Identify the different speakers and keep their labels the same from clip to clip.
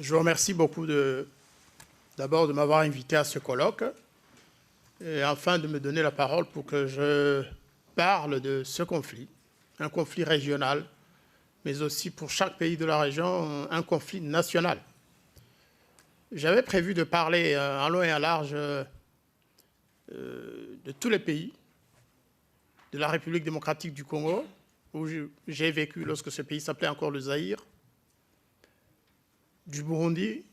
Speaker 1: Je vous remercie beaucoup d'abord de m'avoir invité à ce colloque et enfin de me donner la parole pour que je parle de ce conflit, un conflit régional, mais aussi pour chaque pays de la région, un conflit national. J'avais prévu de parler en long et en large de tous les pays, de la République démocratique du Congo, où j'ai vécu lorsque ce pays s'appelait encore le Zaïre, du Burundi,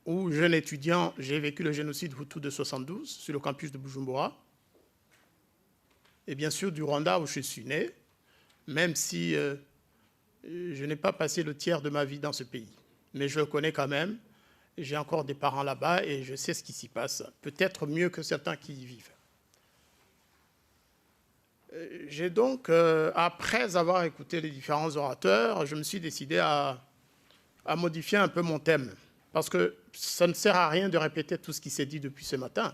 Speaker 1: où, jeune étudiant, j'ai vécu le génocide Hutu de 72 sur le campus de Bujumbura, et bien sûr du Rwanda où je suis né, même si je n'ai pas passé le tiers de ma vie dans ce pays. Mais je le connais quand même, j'ai encore des parents là-bas et je sais ce qui s'y passe, peut-être mieux que certains qui y vivent. J'ai donc, après avoir écouté les différents orateurs, je me suis décidé à modifier un peu mon thème, parce que ça ne sert à rien de répéter tout ce qui s'est dit depuis ce matin.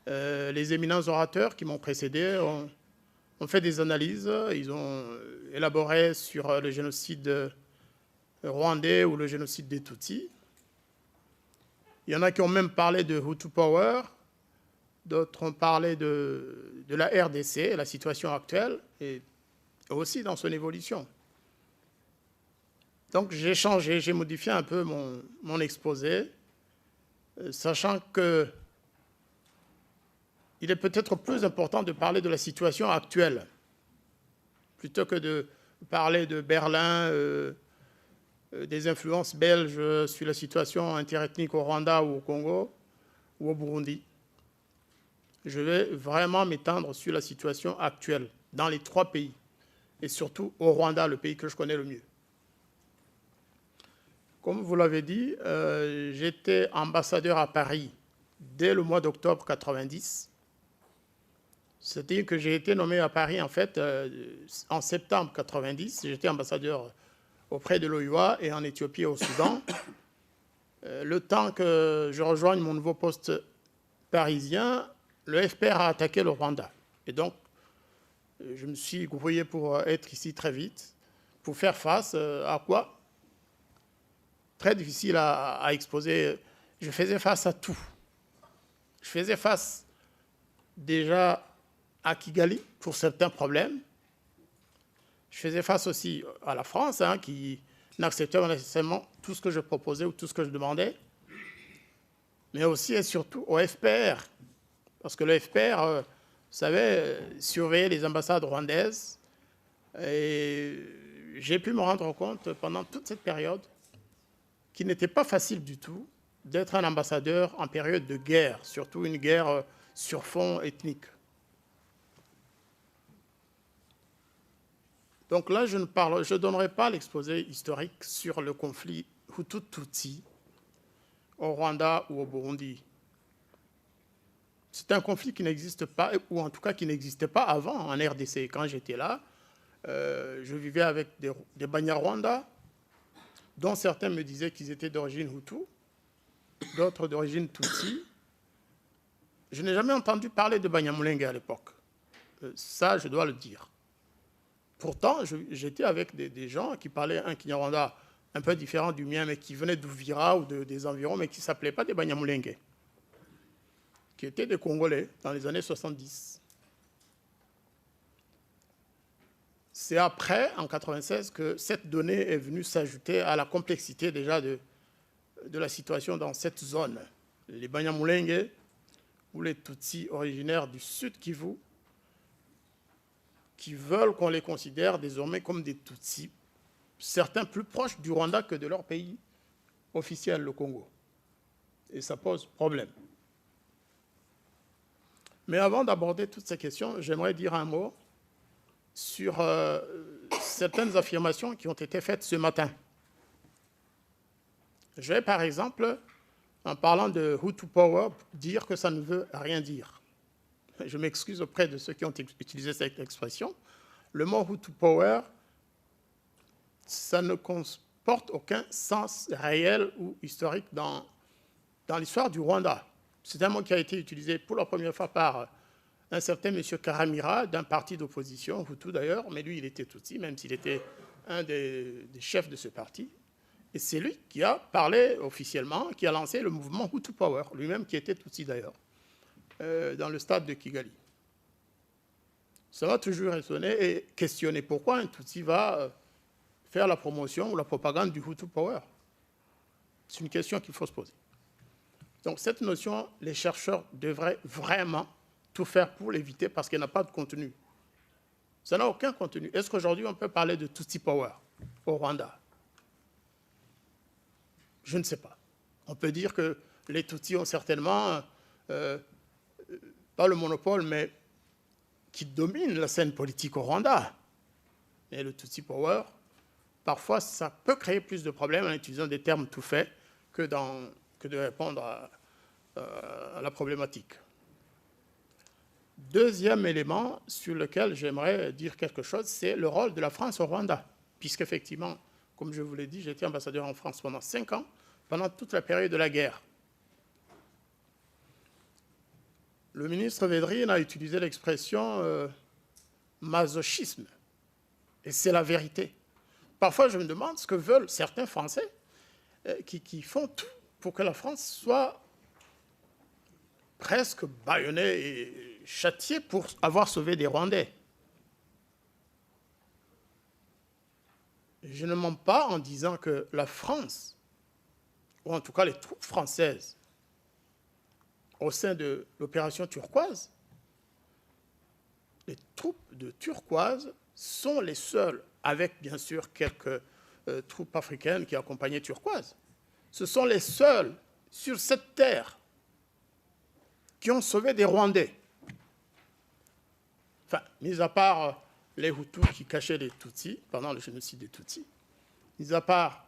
Speaker 1: Les éminents orateurs qui m'ont précédé ont fait des analyses, ils ont élaboré sur le génocide rwandais ou le génocide des Tutsis. Il y en a qui ont même parlé de Hutu Power, d'autres ont parlé de la RDC, la situation actuelle, et aussi dans son évolution. Donc j'ai changé, j'ai modifié un peu mon exposé, sachant qu'il est peut-être plus important de parler de la situation actuelle, plutôt que de parler de Berlin, des influences belges sur la situation interethnique au Rwanda ou au Congo ou au Burundi. Je vais vraiment m'étendre sur la situation actuelle dans les trois pays, et surtout au Rwanda, le pays que je connais le mieux. Comme vous l'avez dit, j'étais ambassadeur à Paris dès le mois d'octobre 90. C'est-à-dire que j'ai été nommé à Paris, en fait, en septembre 90. J'étais ambassadeur auprès de l'OUA et en Éthiopie et au Soudan. Le temps que je rejoigne mon nouveau poste parisien, le FPR a attaqué le Rwanda. Et donc, je me suis grouillé pour être ici très vite, pour faire face à quoi? Très difficile à exposer. Je faisais face à tout. Je faisais face déjà à Kigali pour certains problèmes. Je faisais face aussi à la France, qui n'acceptait pas nécessairement tout ce que je proposais ou tout ce que je demandais, mais aussi et surtout au FPR, parce que le FPR, vous savez, surveillait les ambassades rwandaises, et j'ai pu me rendre compte pendant toute cette période qu'il n'était pas facile du tout d'être un ambassadeur en période de guerre, surtout une guerre sur fond ethnique. Donc là, je ne donnerai pas l'exposé historique sur le conflit Hutu-Tutsi au Rwanda ou au Burundi. C'est un conflit qui n'existe pas, ou en tout cas qui n'existait pas avant en RDC. Quand j'étais là, je vivais avec des Banyarwanda, dont certains me disaient qu'ils étaient d'origine Hutu, d'autres d'origine Tutsi. Je n'ai jamais entendu parler de Banyamulenge à l'époque. Ça, je dois le dire. Pourtant, j'étais avec des gens qui parlaient un Kinyarwanda un peu différent du mien, mais qui venaient d'Ouvira ou des environs, mais qui ne s'appelaient pas des Banyamulenge, qui étaient des Congolais dans les années 70. C'est après, en 1996, que cette donnée est venue s'ajouter à la complexité déjà de la situation dans cette zone. Les Banyamulenge ou les Tutsis originaires du Sud Kivu, qui veulent qu'on les considère désormais comme des Tutsis, certains plus proches du Rwanda que de leur pays officiel, le Congo. Et ça pose problème. Mais avant d'aborder toutes ces questions, j'aimerais dire un mot sur certaines affirmations qui ont été faites ce matin. Je vais, par exemple, en parlant de Hutu Power, dire que ça ne veut rien dire. Je m'excuse auprès de ceux qui ont utilisé cette expression. Le mot Hutu Power, ça ne comporte aucun sens réel ou historique dans l'histoire du Rwanda. C'est un mot qui a été utilisé pour la première fois par un certain M. Karamira, d'un parti d'opposition, Hutu d'ailleurs, mais lui, il était Tutsi, même s'il était un des chefs de ce parti. Et c'est lui qui a parlé officiellement, qui a lancé le mouvement Hutu Power, lui-même qui était Tutsi d'ailleurs, dans le stade de Kigali. Ça m'a toujours étonné et questionné pourquoi un Tutsi va faire la promotion ou la propagande du Hutu Power. C'est une question qu'il faut se poser. Donc cette notion, les chercheurs devraient vraiment tout faire pour l'éviter parce qu'elle n'a pas de contenu. Ça n'a aucun contenu. Est-ce qu'aujourd'hui on peut parler de Tutsi Power au Rwanda? Je ne sais pas. On peut dire que les Tutsis ont certainement, pas le monopole, mais qui dominent la scène politique au Rwanda. Et le Tutsi Power, parfois, ça peut créer plus de problèmes en utilisant des termes tout faits que de répondre à la problématique. Deuxième élément sur lequel j'aimerais dire quelque chose, c'est le rôle de la France au Rwanda. Puisqu'effectivement, comme je vous l'ai dit, j'ai été ambassadeur en France pendant 5 ans, pendant toute la période de la guerre. Le ministre Védrine a utilisé l'expression masochisme. Et c'est la vérité. Parfois, je me demande ce que veulent certains Français qui font tout pour que la France soit presque bâillonnée et châtiée pour avoir sauvé des Rwandais. Je ne mens pas en disant que la France, ou en tout cas les troupes françaises, au sein de l'opération turquoise, les troupes de turquoise sont les seules, avec bien sûr quelques troupes africaines qui accompagnaient turquoise, ce sont les seuls sur cette terre qui ont sauvé des Rwandais. Enfin, mis à part les Hutus qui cachaient les Tutsis pendant le génocide des Tutsis, mis à part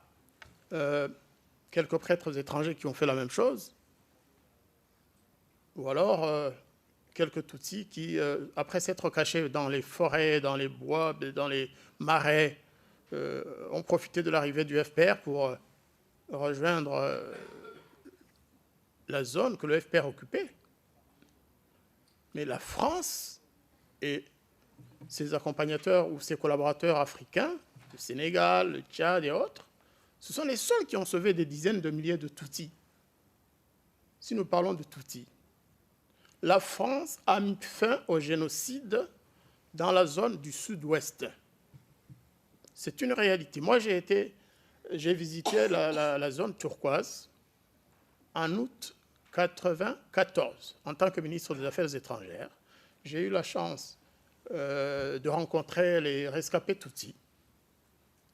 Speaker 1: quelques prêtres étrangers qui ont fait la même chose, ou alors quelques Tutsis qui, après s'être cachés dans les forêts, dans les bois, dans les marais, ont profité de l'arrivée du FPR pour rejoindre la zone que le FPR occupait. Mais la France et ses accompagnateurs ou ses collaborateurs africains, le Sénégal, le Tchad et autres, ce sont les seuls qui ont sauvé des dizaines de milliers de Tutsis. Si nous parlons de Tutsis, la France a mis fin au génocide dans la zone du sud-ouest. C'est une réalité. Moi, j'ai visité la zone turquoise en août 1994 en tant que ministre des Affaires étrangères. J'ai eu la chance de rencontrer les rescapés Tutsis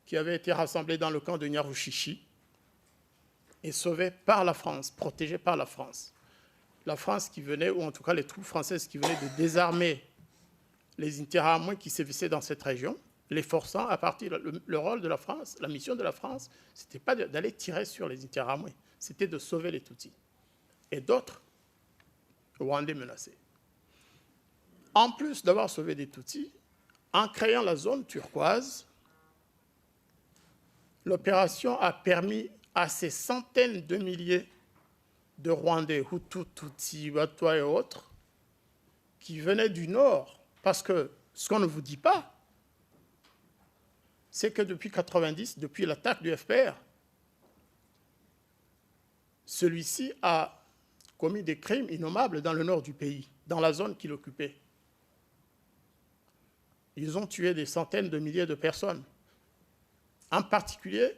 Speaker 1: qui avaient été rassemblés dans le camp de Nyarushishi et sauvés par la France, protégés par la France. La France qui venait, ou en tout cas les troupes françaises qui venaient de désarmer les Interahamwe qui sévissaient dans cette région, les forçant à partir. Le rôle de la France, la mission de la France, ce n'était pas d'aller tirer sur les Interahamwe, c'était de sauver les Tutsis. Et d'autres Rwandais menacés. En plus d'avoir sauvé des Tutsis, en créant la zone turquoise, l'opération a permis à ces centaines de milliers de Rwandais, Hutus, Tutsis, Batwa et autres, qui venaient du Nord. Parce que ce qu'on ne vous dit pas, c'est que depuis 1990, depuis l'attaque du FPR, celui-ci a commis des crimes innommables dans le nord du pays, dans la zone qu'il occupait. Ils ont tué des centaines de milliers de personnes, en particulier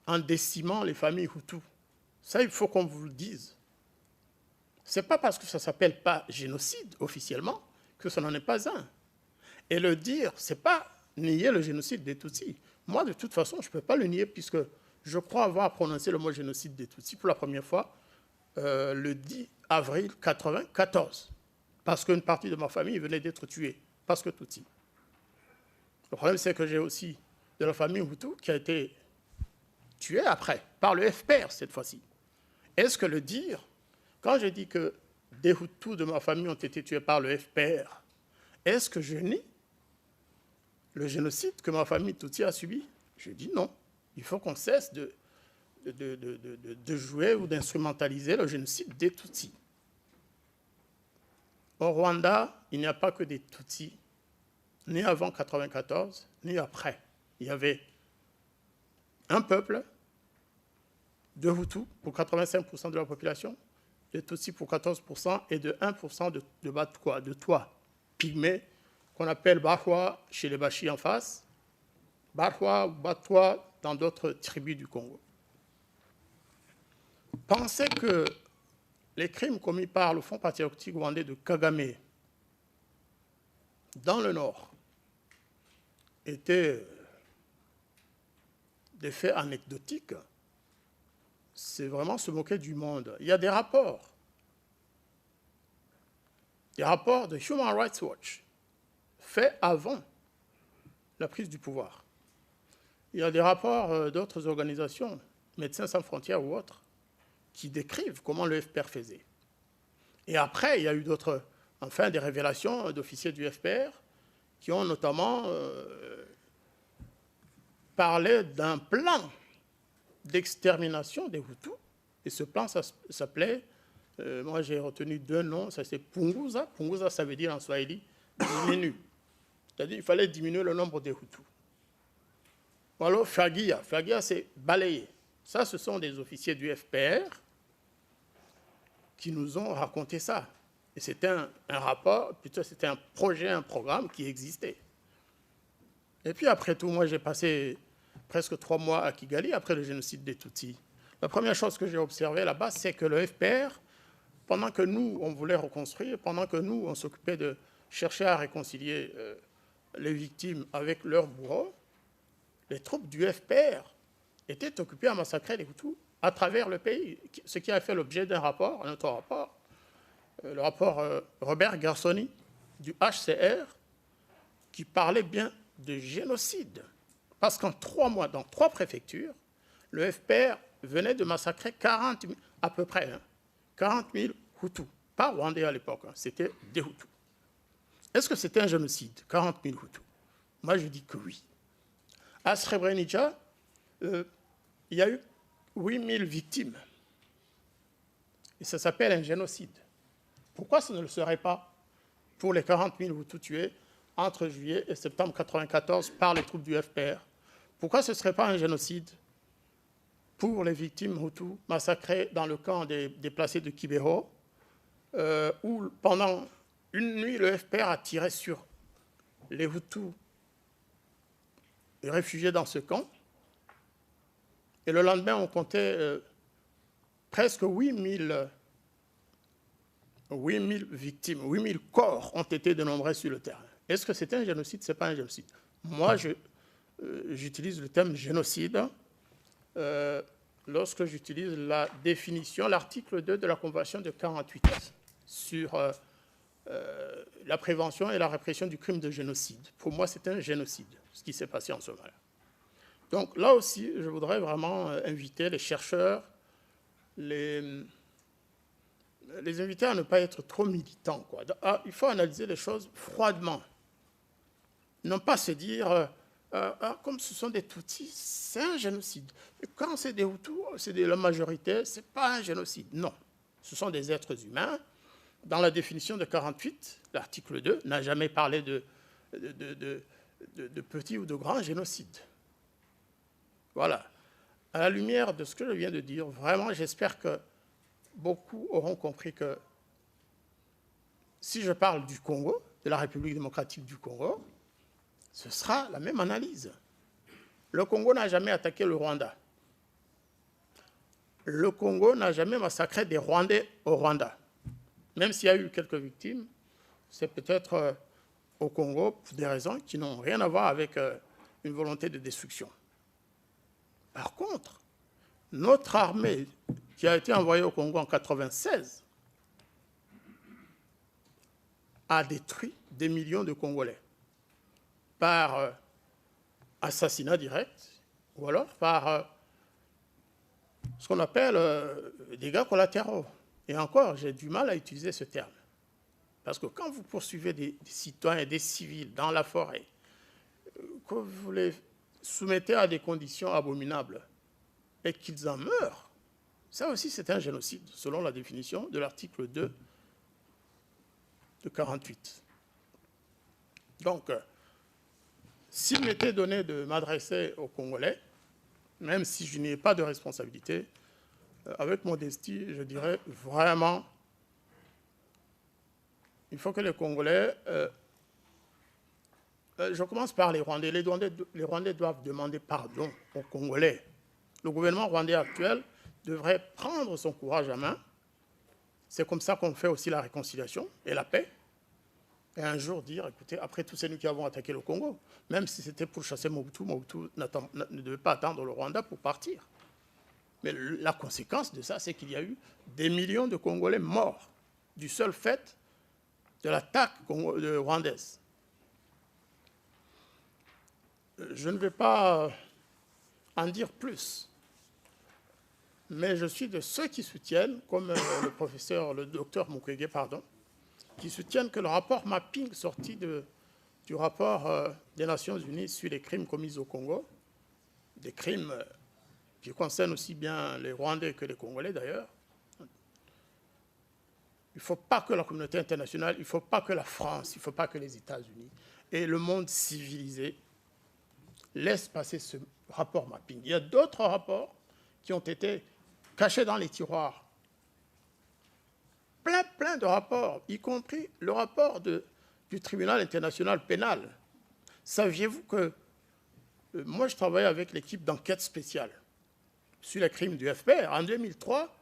Speaker 1: en décimant les familles Hutus. Ça, il faut qu'on vous le dise. Ce n'est pas parce que ça ne s'appelle pas génocide officiellement que ça n'en est pas un. Et le dire, ce n'est pas nier le génocide des Tutsis. Moi, de toute façon, je ne peux pas le nier puisque je crois avoir prononcé le mot génocide des Tutsis pour la première fois le 10 avril 1994. Parce qu'une partie de ma famille venait d'être tuée, parce que Tutsis. Le problème, c'est que j'ai aussi de la famille Hutu qui a été tuée après, par le FPR cette fois-ci. Est-ce que le dire, quand je dis que des Hutus de ma famille ont été tués par le FPR, est-ce que je nie le génocide que ma famille Tutsi a subi? Je dis non. Il faut qu'on cesse de jouer ou d'instrumentaliser le génocide des Tutsis. Au Rwanda, il n'y a pas que des Tutsis, ni avant 1994, ni après. Il y avait un peuple de Hutus pour 85% de la population, de Tutsis pour 14% et de 1% de Batwa, de Twa, pygmées, qu'on appelle Bahwa chez les Bachis en face, Bahwa ou Batwa dans d'autres tribus du Congo. Penser que les crimes commis par le Front patriotique rwandais de Kagame dans le Nord étaient des faits anecdotiques, c'est vraiment se moquer du monde. Il y a des rapports de Human Rights Watch faits avant la prise du pouvoir. Il y a des rapports d'autres organisations, Médecins sans frontières ou autres, qui décrivent comment le FPR faisait. Et après, il y a eu d'autres, enfin, des révélations d'officiers du FPR qui ont notamment parlé d'un plan d'extermination des Hutus. Et ce plan, ça s'appelait, moi j'ai retenu deux noms, ça c'est Punguza. Punguza, ça veut dire en Swahili, diminue. C'est-à-dire qu'il fallait diminuer le nombre des Hutus. Ou alors Fagia. Fagia, c'est balayer. Ça, ce sont des officiers du FPR qui nous ont raconté ça. Et c'était un rapport, plutôt c'était un projet, un programme qui existait. Et puis après tout, moi j'ai passé presque 3 mois à Kigali après le génocide des Tutsis. La première chose que j'ai observée là-bas, c'est que le FPR, pendant que nous, on voulait reconstruire, pendant que nous, on s'occupait de chercher à réconcilier les victimes avec leurs bourreaux, les troupes du FPR étaient occupées à massacrer les Hutus à travers le pays, ce qui a fait l'objet d'un rapport, un autre rapport, le rapport Robert Garsoni du HCR, qui parlait bien de génocide. Parce qu'en 3 mois, dans 3 préfectures, le FPR venait de massacrer 40 000, à peu près, 40 000 Hutus. Pas rwandais à l'époque, c'était des Hutus. Est-ce que c'était un génocide, 40 000 Hutus? Moi, je dis que oui. À Srebrenica, il y a eu 8 000 victimes. Et ça s'appelle un génocide. Pourquoi ce ne le serait pas pour les 40 000 Hutus tués entre juillet et septembre 1994 par les troupes du FPR? Pourquoi ce ne serait pas un génocide pour les victimes Hutus massacrées dans le camp des déplacés de Kibeho, où pendant une nuit, le FPR a tiré sur les Hutus réfugiés dans ce camp, et le lendemain, on comptait presque 8 000 victimes, 8 000 corps ont été dénombrés sur le terrain. Est-ce que c'est un génocide? Ce n'est pas un génocide. Moi, j'utilise le terme génocide lorsque j'utilise la définition, l'article 2 de la Convention de 1948 sur la prévention et la répression du crime de génocide. Pour moi, c'est un génocide, ce qui s'est passé en Somalie. Donc là aussi, je voudrais vraiment inviter les chercheurs, les inviter à ne pas être trop militants, quoi. Il faut analyser les choses froidement. Non pas se dire, comme ce sont des Tutsis, c'est un génocide. Et quand c'est des Hutus, c'est de la majorité, ce n'est pas un génocide. Non, ce sont des êtres humains. Dans la définition de 1948, l'article 2 n'a jamais parlé de petit ou de grand génocide. Voilà. À la lumière de ce que je viens de dire, vraiment, j'espère que beaucoup auront compris que si je parle du Congo, de la République démocratique du Congo, ce sera la même analyse. Le Congo n'a jamais attaqué le Rwanda. Le Congo n'a jamais massacré des Rwandais au Rwanda. Même s'il y a eu quelques victimes, c'est peut-être au Congo pour des raisons qui n'ont rien à voir avec une volonté de destruction. Par contre, notre armée qui a été envoyée au Congo en 1996 a détruit des millions de Congolais par assassinat direct ou alors par ce qu'on appelle dégâts collatéraux. Et encore, j'ai du mal à utiliser ce terme. Parce que quand vous poursuivez des citoyens et des civils dans la forêt, que vous les soumettez à des conditions abominables et qu'ils en meurent, ça aussi c'est un génocide, selon la définition de l'article 2 de 1948. Donc, s'il m'était donné de m'adresser aux Congolais, même si je n'ai pas de responsabilité, avec modestie, je dirais vraiment, il faut que les Congolais... je commence par les Rwandais. Les Rwandais doivent demander pardon aux Congolais. Le gouvernement rwandais actuel devrait prendre son courage à main. C'est comme ça qu'on fait aussi la réconciliation et la paix. Et un jour dire, écoutez, après tout, c'est nous qui avons attaqué le Congo. Même si c'était pour chasser Mobutu, Mobutu ne devait pas attendre le Rwanda pour partir. Mais la conséquence de ça, c'est qu'il y a eu des millions de Congolais morts du seul fait de l'attaque rwandaise. Je ne vais pas en dire plus, mais je suis de ceux qui soutiennent, comme le docteur Mukwege, qui soutiennent que le rapport mapping sorti du rapport des Nations Unies sur les crimes commis au Congo, des crimes qui concernent aussi bien les Rwandais que les Congolais d'ailleurs, il ne faut pas que la communauté internationale, il ne faut pas que la France, il ne faut pas que les États-Unis et le monde civilisé laissent passer ce rapport mapping. Il y a d'autres rapports qui ont été cachés dans les tiroirs. Plein de rapports, y compris le rapport du tribunal international pénal. Saviez-vous que moi, je travaille avec l'équipe d'enquête spéciale sur les crimes du FPR. En 2003,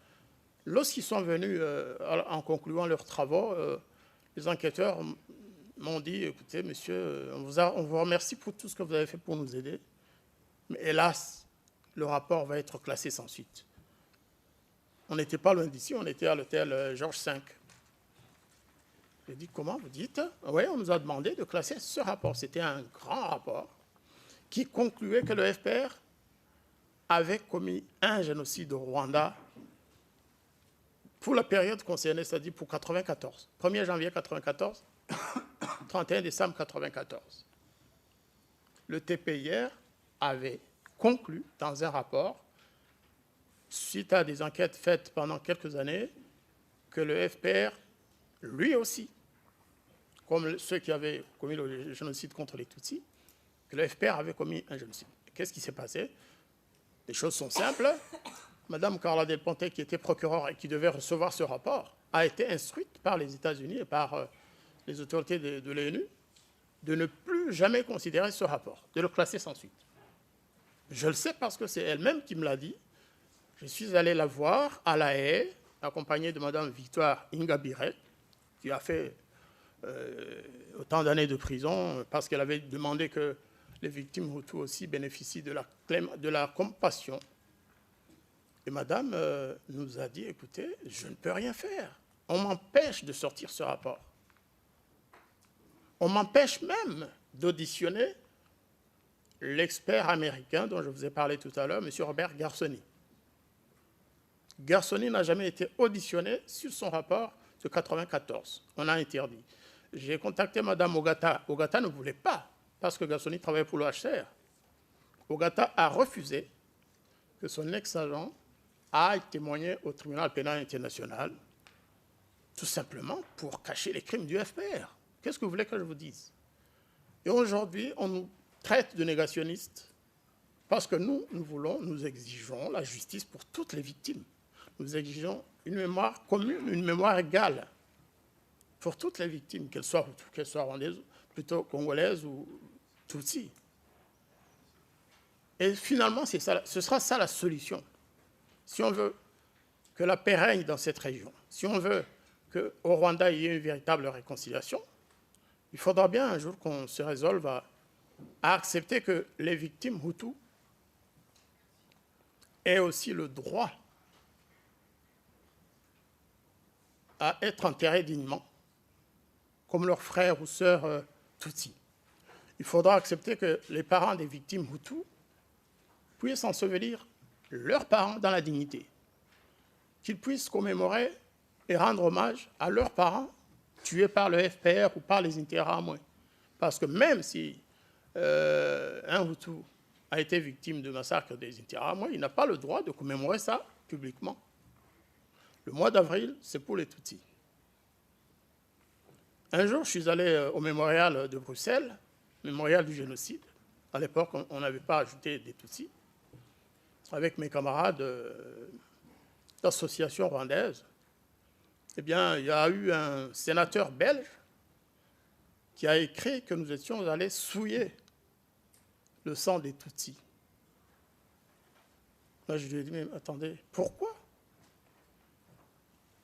Speaker 1: lorsqu'ils sont venus en concluant leurs travaux, les enquêteurs m'ont dit, écoutez, monsieur, on vous remercie pour tout ce que vous avez fait pour nous aider, mais hélas, le rapport va être classé sans suite. On n'était pas loin d'ici, on était à l'hôtel Georges V. J'ai dit, comment vous dites? Oui, on nous a demandé de classer ce rapport. C'était un grand rapport qui concluait que le FPR avait commis un génocide au Rwanda pour la période concernée, c'est-à-dire pour 1994. 1er janvier 1994, 31 décembre 1994. Le TPIR avait conclu dans un rapport, suite à des enquêtes faites pendant quelques années, que le FPR, lui aussi, comme ceux qui avaient commis le génocide contre les Tutsis, que le FPR avait commis un génocide. Qu'est-ce qui s'est passé? Les choses sont simples. Madame Carla Del Ponte, qui était procureure et qui devait recevoir ce rapport, a été instruite par les États-Unis et par les autorités de l'ONU de ne plus jamais considérer ce rapport, de le classer sans suite. Je le sais parce que c'est elle-même qui me l'a dit. Je suis allé la voir à La Haye, accompagnée de Madame Victoire Ingabire, qui a fait autant d'années de prison parce qu'elle avait demandé que les victimes Hutus aussi bénéficient de la compassion. Et Madame nous a dit, écoutez, je ne peux rien faire. On m'empêche de sortir ce rapport. On m'empêche même d'auditionner l'expert américain dont je vous ai parlé tout à l'heure, M. Robert Garsoni. Garsoni n'a jamais été auditionné sur son rapport de 1994. On a interdit. J'ai contacté Mme Ogata. Ogata ne voulait pas, parce que Garsoni travaillait pour le HCR. Ogata a refusé que son ex-agent aille témoigner au tribunal pénal international, tout simplement pour cacher les crimes du FPR. Qu'est-ce que vous voulez que je vous dise? Et aujourd'hui, on nous traite de négationnistes parce que nous exigeons la justice pour toutes les victimes. Nous exigeons une mémoire commune, une mémoire égale pour toutes les victimes, qu'elles soient rwandaises, plutôt congolaises ou tutsis. Et finalement, ce sera ça la solution. Si on veut que la paix règne dans cette région, si on veut qu'au Rwanda, il y ait une véritable réconciliation, il faudra bien un jour qu'on se résolve à accepter que les victimes Hutus aient aussi le droit à être enterrés dignement, comme leurs frères ou sœurs Tutsis. Il faudra accepter que les parents des victimes Hutus puissent ensevelir leurs parents dans la dignité, qu'ils puissent commémorer et rendre hommage à leurs parents tués par le FPR ou par les Interahamwe. Parce que même si un Hutu a été victime de massacre des Interahamwe, il n'a pas le droit de commémorer ça publiquement. Le mois d'avril, c'est pour les Tutsis. Un jour, je suis allé au mémorial de Bruxelles, mémorial du génocide. À l'époque, on n'avait pas ajouté des Tutsis. Avec mes camarades d'associations rwandaises, eh bien, il y a eu un sénateur belge qui a écrit que nous étions allés souiller le sang des Tutsis. Moi, je lui ai dit, mais attendez, pourquoi?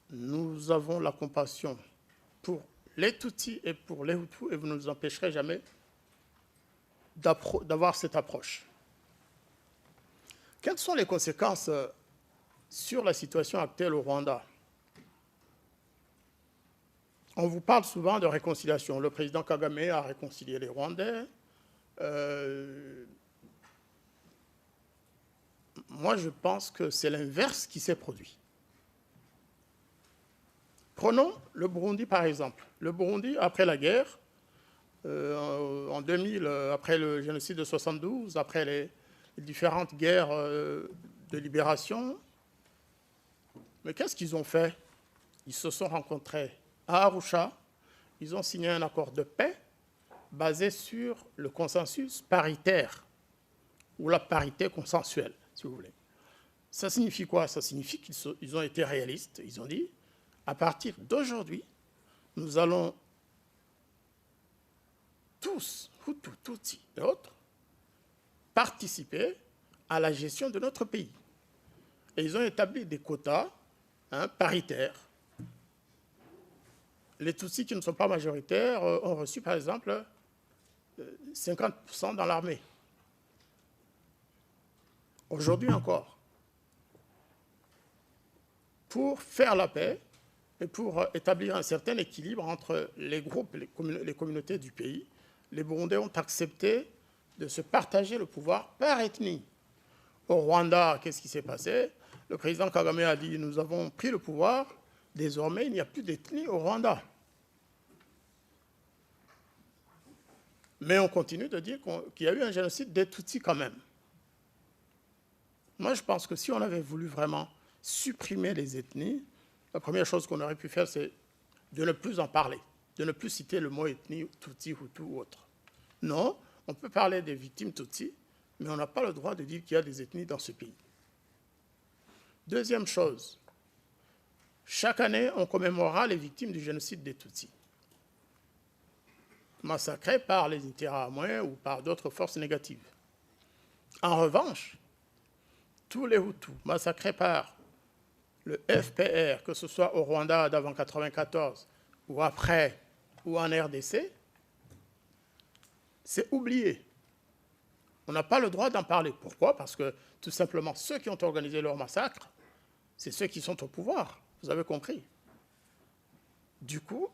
Speaker 1: Nous avons la compassion pour les Tutsis et pour les Hutus, et vous ne nous empêcherez jamais d'avoir cette approche. Quelles sont les conséquences sur la situation actuelle au Rwanda? On vous parle souvent de réconciliation. Le président Kagame a réconcilié les Rwandais. Moi, je pense que c'est l'inverse qui s'est produit. Prenons le Burundi, par exemple. Le Burundi, après la guerre, en 2000, après le génocide de 72, après les différentes guerres de libération, mais qu'est-ce qu'ils ont fait? Ils se sont rencontrés à Arusha, ils ont signé un accord de paix basé sur le consensus paritaire, ou la parité consensuelle, si vous voulez. Ça signifie quoi? Ça signifie qu'ils ont été réalistes. Ils ont dit, à partir d'aujourd'hui, nous allons tous, Hutus, Tutsis et autres, participer à la gestion de notre pays. Et ils ont établi des quotas paritaires. Les Tutsis qui ne sont pas majoritaires ont reçu, par exemple, 50% dans l'armée. Aujourd'hui encore, pour faire la paix et pour établir un certain équilibre entre les groupes et les communautés du pays, les Burundais ont accepté de se partager le pouvoir par ethnie. Au Rwanda, qu'est-ce qui s'est passé? Le président Kagame a dit, nous avons pris le pouvoir, désormais il n'y a plus d'ethnie au Rwanda. Mais on continue de dire qu'il y a eu un génocide des Tutsis quand même. Moi, je pense que si on avait voulu vraiment supprimer les ethnies, la première chose qu'on aurait pu faire, c'est de ne plus en parler, de ne plus citer le mot ethnie, Tutsi, Hutu ou autre. Non, on peut parler des victimes Tutsis, mais on n'a pas le droit de dire qu'il y a des ethnies dans ce pays. Deuxième chose, chaque année, on commémorera les victimes du génocide des Tutsis, massacrés par les Interahamwe ou par d'autres forces négatives. En revanche, tous les Hutus massacrés par le FPR, que ce soit au Rwanda d'avant 1994 ou après ou en RDC, c'est oublié. On n'a pas le droit d'en parler. Pourquoi? Parce que tout simplement, ceux qui ont organisé leur massacre, c'est ceux qui sont au pouvoir. Vous avez compris. Du coup,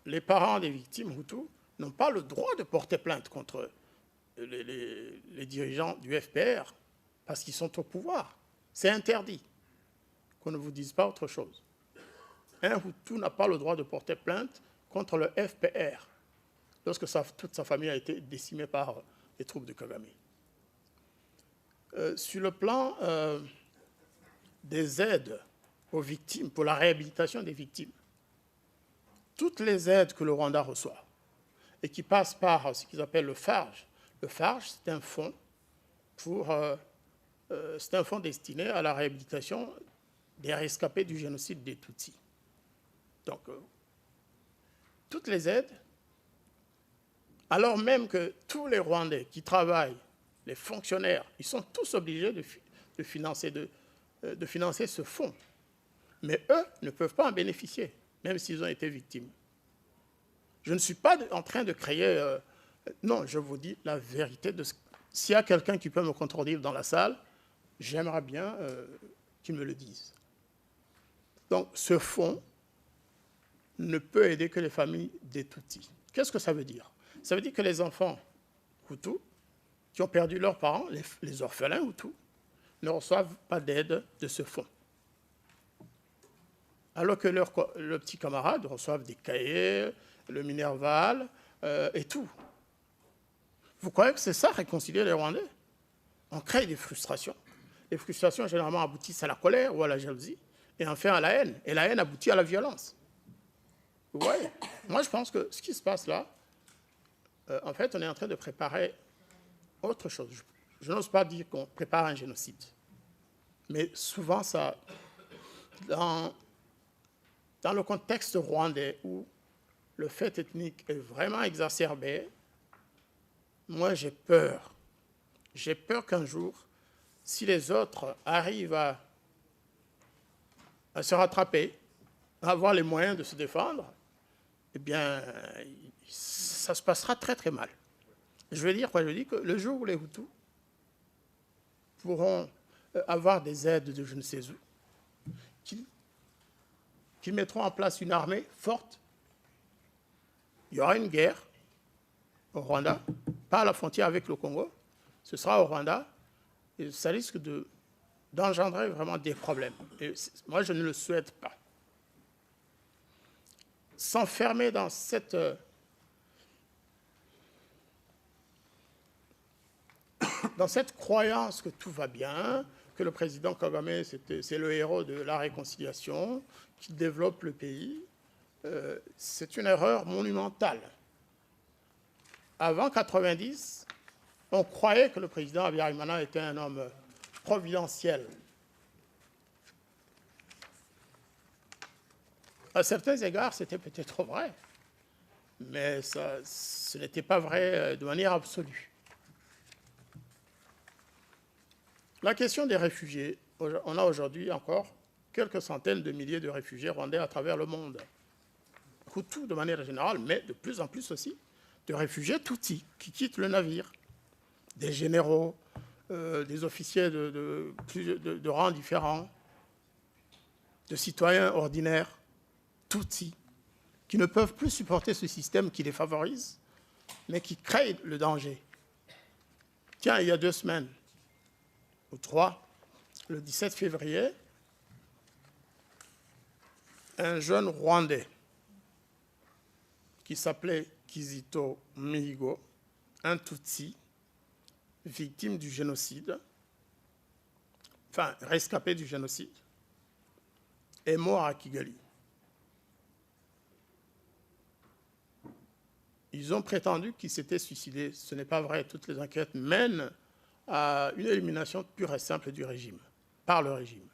Speaker 1: les parents des victimes Hutus n'ont pas le droit de porter plainte contre les dirigeants du FPR parce qu'ils sont au pouvoir. C'est interdit. Qu'on ne vous dise pas autre chose. Un Hutu n'a pas le droit de porter plainte contre le FPR lorsque toute sa famille a été décimée par les troupes de Kagame. Sur le plan des aides aux victimes, pour la réhabilitation des victimes, toutes les aides que le Rwanda reçoit et qui passent par ce qu'ils appellent le FARGE. Le FARGE, c'est un fonds c'est un fonds destiné à la réhabilitation des rescapés du génocide des Tutsis. Donc, toutes les aides, alors même que tous les Rwandais qui travaillent, les fonctionnaires, ils sont tous obligés de financer ce fonds. Mais eux ne peuvent pas en bénéficier, même s'ils ont été victimes. Je ne suis pas en train de créer... non, je vous dis la vérité. S'il y a quelqu'un qui peut me contredire dans la salle, j'aimerais bien qu'il me le dise. Donc, ce fonds ne peut aider que les familles des Tutsis. Qu'est-ce que ça veut dire? Ça veut dire que les enfants Hutus qui ont perdu leurs parents, les orphelins Hutus, ne reçoivent pas d'aide de ce fonds. Alors que leurs petits camarades reçoivent des cahiers, le Minerval et tout. Vous croyez que c'est ça, réconcilier les Rwandais? On crée des frustrations. Les frustrations, généralement, aboutissent à la colère ou à la jalousie, et enfin à la haine. Et la haine aboutit à la violence. Vous voyez? Moi, je pense que ce qui se passe là, en fait, on est en train de préparer autre chose. Je n'ose pas dire qu'on prépare un génocide. Mais souvent, ça dans le contexte rwandais où le fait ethnique est vraiment exacerbé, moi j'ai peur. J'ai peur qu'un jour, si les autres arrivent à se rattraper, à avoir les moyens de se défendre, eh bien, ça se passera très très mal. Je veux dire quoi? Je dis que le jour où les Hutus pourront avoir des aides de je ne sais où, qu'ils mettront en place une armée forte, il y aura une guerre au Rwanda, pas à la frontière avec le Congo, ce sera au Rwanda, et ça risque d'engendrer vraiment des problèmes. Et moi, je ne le souhaite pas. S'enfermer dans cette croyance que tout va bien, que le président Kagame, c'est le héros de la réconciliation, qui développe le pays, c'est une erreur monumentale. Avant 90, on croyait que le président Habyarimana était un homme providentiel. À certains égards, c'était peut-être vrai, mais ce n'était pas vrai de manière absolue. La question des réfugiés, on a aujourd'hui encore quelques centaines de milliers de réfugiés rwandais à travers le monde. Hutus de manière générale, mais de plus en plus aussi de réfugiés Tutsis qui quittent le navire. Des généraux, des officiers de rangs différents, de citoyens ordinaires, Tutsis, qui ne peuvent plus supporter ce système qui les favorise, mais qui crée le danger. Tiens, il y a 2 semaines, ou 3, le 17 février, un jeune Rwandais qui s'appelait Kizito Mihigo, un Tutsi, victime du génocide, enfin rescapé du génocide, est mort à Kigali. Ils ont prétendu qu'il s'était suicidé. Ce n'est pas vrai. Toutes les enquêtes mènent à une élimination pure et simple du régime, par le régime.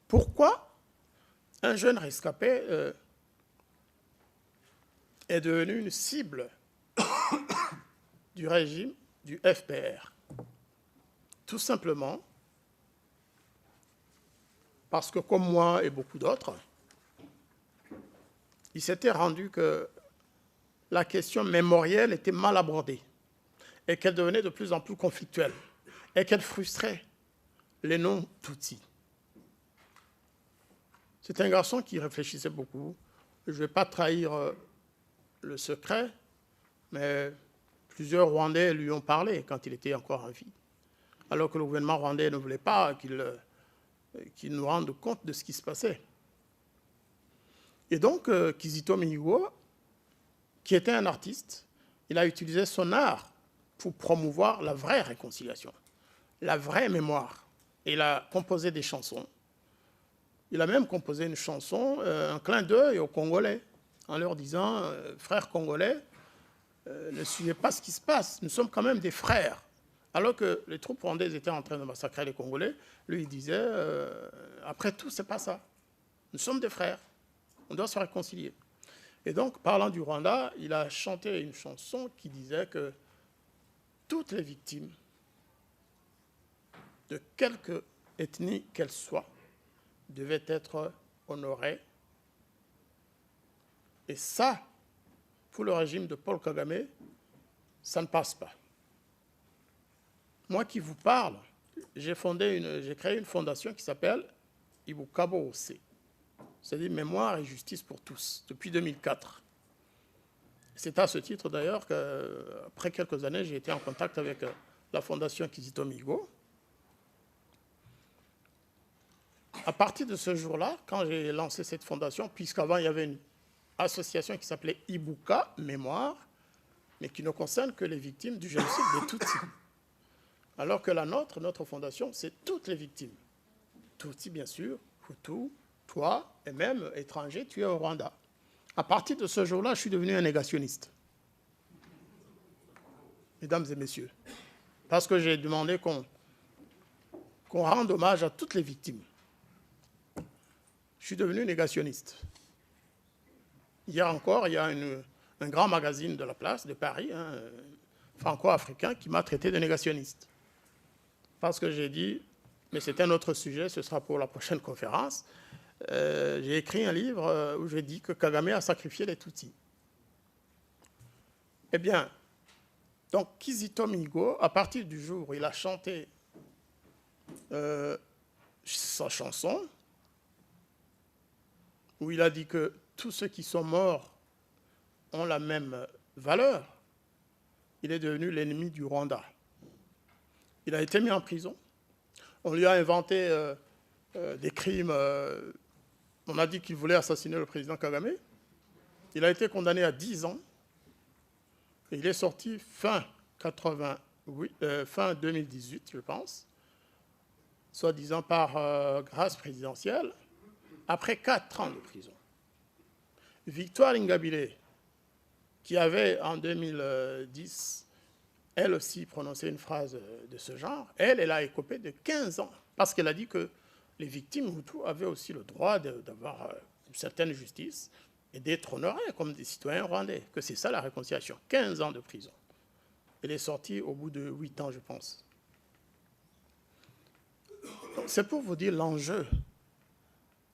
Speaker 1: Pourquoi un jeune rescapé est devenu une cible du régime du FPR? Tout simplement parce que, comme moi et beaucoup d'autres, il s'était rendu que la question mémorielle était mal abordée et qu'elle devenait de plus en plus conflictuelle et qu'elle frustrait les non-Tutsis. C'est un garçon qui réfléchissait beaucoup. Je ne vais pas trahir le secret, mais plusieurs Rwandais lui ont parlé quand il était encore en vie, alors que le gouvernement rwandais ne voulait pas qu'il nous rende compte de ce qui se passait. Et donc, Kizito Mihigo, qui était un artiste, il a utilisé son art pour promouvoir la vraie réconciliation, la vraie mémoire. Et il a composé des chansons. Il a même composé une chanson, un clin d'œil aux Congolais, en leur disant « Frères congolais, ne suivez pas ce qui se passe, nous sommes quand même des frères ». Alors que les troupes rwandaises étaient en train de massacrer les Congolais, lui il disait « Après tout, ce n'est pas ça. Nous sommes des frères, on doit se réconcilier ». Et donc, parlant du Rwanda, il a chanté une chanson qui disait que toutes les victimes, de quelque ethnie qu'elles soient, devaient être honorées. Et ça, pour le régime de Paul Kagame, ça ne passe pas. Moi qui vous parle, j'ai créé une fondation qui s'appelle Ibukabo Ose, c'est-à-dire Mémoire et Justice pour tous, depuis 2004. C'est à ce titre d'ailleurs qu'après quelques années, j'ai été en contact avec la fondation Kizito Mihigo. À partir de ce jour-là, quand j'ai lancé cette fondation, puisqu'avant il y avait une association qui s'appelait Ibuka Mémoire, mais qui ne concerne que les victimes du génocide des Tutsis. Alors que notre fondation, c'est toutes les victimes. Tutsis, bien sûr, Hutus, toi, et même étranger, tu es au Rwanda. À partir de ce jour-là, je suis devenu un négationniste. Mesdames et messieurs, parce que j'ai demandé qu'on rende hommage à toutes les victimes. je suis devenu négationniste. Hier encore, il y a un grand magazine de la place, de Paris, hein, franco-africain, qui m'a traité de négationniste. Parce que j'ai dit, mais c'est un autre sujet, ce sera pour la prochaine conférence, j'ai écrit un livre où j'ai dit que Kagame a sacrifié les Tutsis. Eh bien, donc Kizito Mihigo, à partir du jour où il a chanté sa chanson, où il a dit que tous ceux qui sont morts ont la même valeur, il est devenu l'ennemi du Rwanda. Il a été mis en prison. On lui a inventé des crimes. On a dit qu'il voulait assassiner le président Kagame. Il a été condamné à 10 ans. Et il est sorti fin 2018, je pense, soi-disant par grâce présidentielle, après 4 ans de prison. Victoire Ingabire, qui avait en 2010, elle aussi prononcé une phrase de ce genre, elle a écopé de 15 ans, parce qu'elle a dit que les victimes Hutus avaient aussi le droit d'avoir une certaine justice et d'être honorés comme des citoyens rwandais, que c'est ça la réconciliation. 15 ans de prison. Elle est sortie au bout de 8 ans, je pense. C'est pour vous dire l'enjeu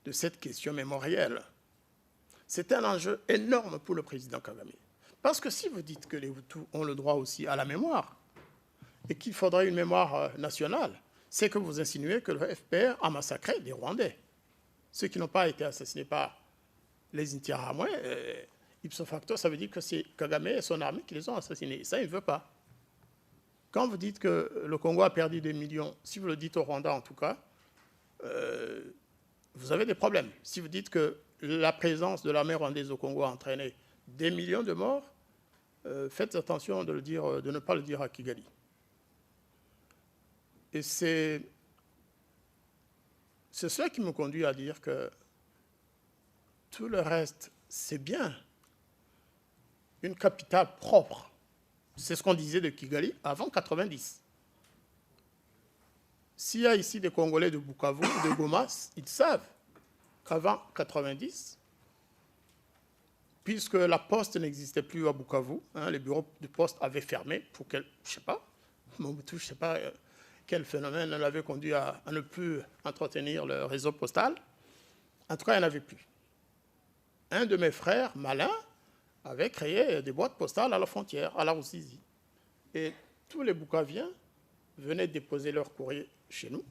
Speaker 1: de cette question mémorielle. C'est un enjeu énorme pour le président Kagame. Parce que si vous dites que les Hutus ont le droit aussi à la mémoire, et qu'il faudrait une mémoire nationale, c'est que vous insinuez que le FPR a massacré des Rwandais. Ceux qui n'ont pas été assassinés par les Interahamwe, ipso facto, ça veut dire que c'est Kagame et son armée qui les ont assassinés. Ça, il ne veut pas. Quand vous dites que le Congo a perdu des millions, si vous le dites au Rwanda en tout cas, vous avez des problèmes. Si vous dites que la présence de l'armée rwandaise au Congo a entraîné des millions de morts, faites attention de ne pas le dire à Kigali. Et c'est cela qui me conduit à dire que tout le reste, c'est bien. Une capitale propre. C'est ce qu'on disait de Kigali avant 90. S'il y a ici des Congolais de Bukavu, de Goma, ils savent qu'avant 90, puisque la poste n'existait plus à Bukavu, hein, les bureaux de poste avaient fermé pour je ne sais pas, Mobutu, je ne sais pas quel phénomène l'avait conduit à ne plus entretenir le réseau postal. En tout cas, il n'y en avait plus. Un de mes frères, malin, avait créé des boîtes postales à la frontière, à la Rusizi. Et tous les Bukaviens venaient déposer leur courrier chez nous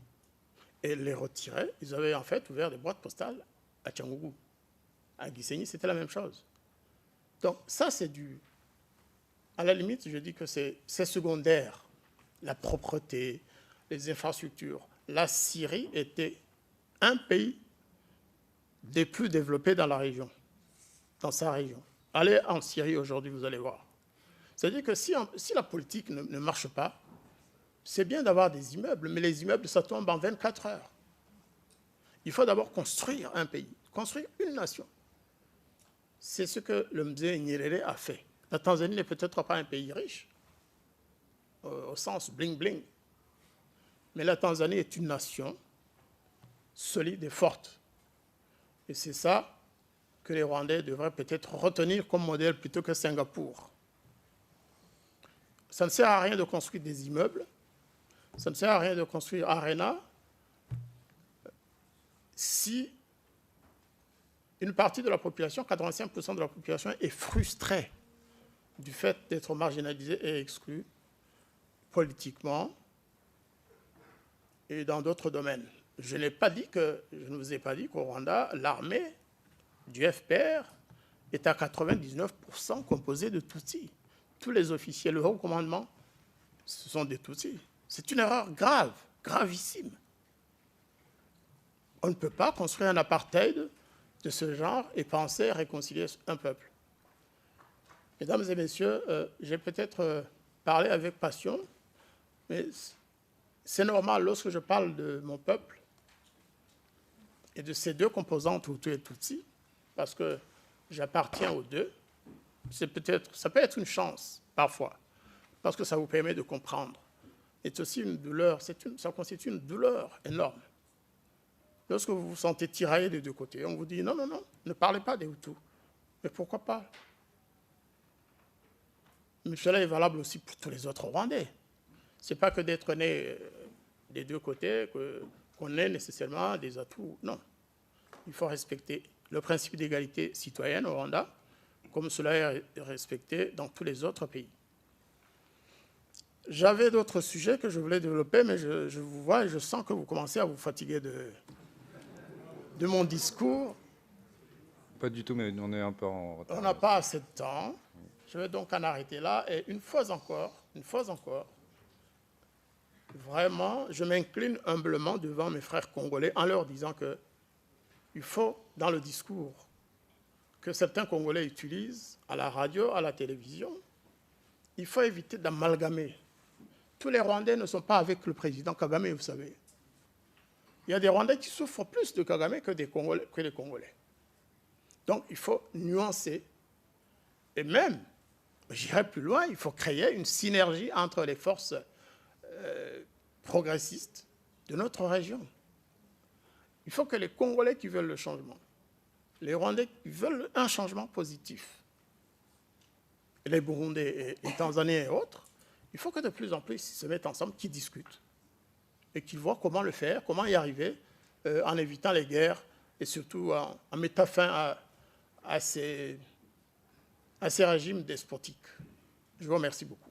Speaker 1: et les retiraient. Ils avaient en fait ouvert des boîtes postales à Tchangougou. À Gisenyi, c'était la même chose. Donc ça, c'est du... À la limite, je dis que c'est secondaire. La propreté, les infrastructures. La Syrie était un pays des plus développés dans la région, dans sa région. Allez en Syrie aujourd'hui, vous allez voir. C'est-à-dire que si la politique ne marche pas, c'est bien d'avoir des immeubles, mais les immeubles, ça tombe en 24 heures. Il faut d'abord construire un pays, construire une nation. C'est ce que le Mzee Nyerere a fait. La Tanzanie n'est peut-être pas un pays riche, au sens bling-bling, mais la Tanzanie est une nation solide et forte. Et c'est ça que les Rwandais devraient peut-être retenir comme modèle plutôt que Singapour. Ça ne sert à rien de construire des immeubles, ça ne sert à rien de construire Arena si une partie de la population, 85% de la population, est frustrée du fait d'être marginalisée et exclue politiquement et dans d'autres domaines. Je ne vous ai pas dit qu'au Rwanda, l'armée du FPR est à 99% composée de Tutsis. Tous les officiers, le haut commandement, ce sont des Tutsis. C'est une erreur grave, gravissime. On ne peut pas construire un apartheid de ce genre et penser réconcilier un peuple. Mesdames et messieurs, j'ai peut-être parlé avec passion, mais c'est normal lorsque je parle de mon peuple et de ces deux composantes, Hutu et Tutsi, parce que j'appartiens aux deux. Ça peut être une chance, parfois, parce que ça vous permet de comprendre. C'est aussi une douleur, ça constitue une douleur énorme. Lorsque vous vous sentez tiraillé des deux côtés, on vous dit non, non, non, ne parlez pas des Hutus. Mais pourquoi pas? Mais cela est valable aussi pour tous les autres Rwandais. Ce n'est pas que d'être né des deux côtés qu'on ait nécessairement des atouts. Non. Il faut respecter le principe d'égalité citoyenne au Rwanda, comme cela est respecté dans tous les autres pays. J'avais d'autres sujets que je voulais développer, mais je vous vois et je sens que vous commencez à vous fatiguer de mon discours.
Speaker 2: Pas du tout, mais on est un peu en retard.
Speaker 1: On n'a pas assez de temps. Je vais donc en arrêter là. Et une fois encore, vraiment, je m'incline humblement devant mes frères congolais en leur disant qu'il faut, dans le discours que certains Congolais utilisent à la radio, à la télévision, il faut éviter d'amalgamer. Tous les Rwandais ne sont pas avec le président Kagame, vous savez. Il y a des Rwandais qui souffrent plus de Kagame que les Congolais. Donc, il faut nuancer. Et même, j'irai plus loin, il faut créer une synergie entre les forces progressistes de notre région. Il faut que les Congolais qui veulent le changement, les Rwandais qui veulent un changement positif, les Burundais et Tanzaniens et autres, il faut que de plus en plus ils se mettent ensemble, qu'ils discutent et qu'ils voient comment le faire, comment y arriver en évitant les guerres et surtout en mettant fin à ces régimes despotiques. Je vous remercie beaucoup.